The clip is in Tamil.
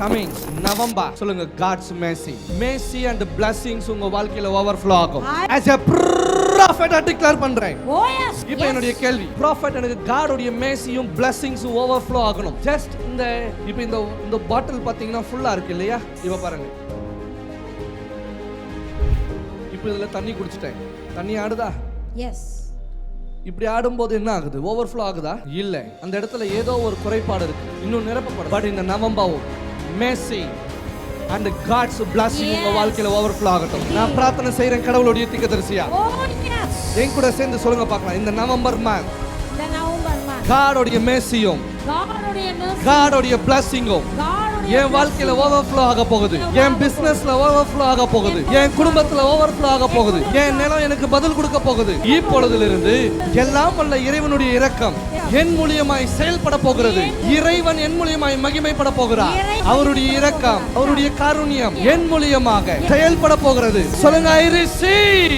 Coming November சொல்லுங்க God's mercy and blessings உங்க வாழ்க்கையில overflow ஆகும். As a prophet I declare பண்றேன். Oh yes. இப்போ என்னுடைய கேள்வி, prophet எனக்கு God உடைய mercyயும் blessingsம் overflow ஆகணும். Just இந்த பாட்டில் பாத்தீங்கன்னா ஃபுல்லா இருக்கு இல்லையா? இப்ப பாருங்க. இப்போ இதுல தண்ணி குடிச்சிட்டேன். தண்ணி ஆடுதா? Yes. இப்படி ஆடும்போது என்ன ஆகுது? ஓவர்ஃப்ளோ ஆகுதா? இல்ல. அந்த இடத்துல ஏதோ ஒரு குறைபாடு இருக்கு. இன்னும் நிரப்பப்படும். பட் இந்த November mercy and God's blessing உங்க வாழ்க்கையில ஓவர்ஃப்ளோ ஆகட்டும். நான் பிரார்த்தனை செய்றேன் கடவுளுடைய தீர்க்கதரிசியா. Oh yes. என் கூட சேர்ந்து சொல்லுங்க பார்க்கலாம். இந்த நவம்பர் month இந்த நவம்பர் மாதம் God உடைய mercyயும் God உடைய blessingம் என் வாழ்க்கையில ஓவர்ஃப்ளோ ஆக போகுது. என் பிசினஸ்ல ஓவர்ஃப்ளோ ஆக போகுது. என் குடும்பத்துல ஓவர்ஃப்ளோ ஆக போகுது. என் நிலம் எனக்கு பதில் கொடுக்க போகுது. இப்பொழுதிலிருந்து எல்லாம் வல்ல இறைவனுடைய இரக்கம் என் மூலியமாய் செயல்பட போகிறது. இறைவன் என் மூலியமாய் மகிமைப்பட போகிறார். அவருடைய இரக்கம், அவருடைய காருண்யம் என் மூலியமாக செயல்பட போகிறது. சொல்லுங்க, I receive.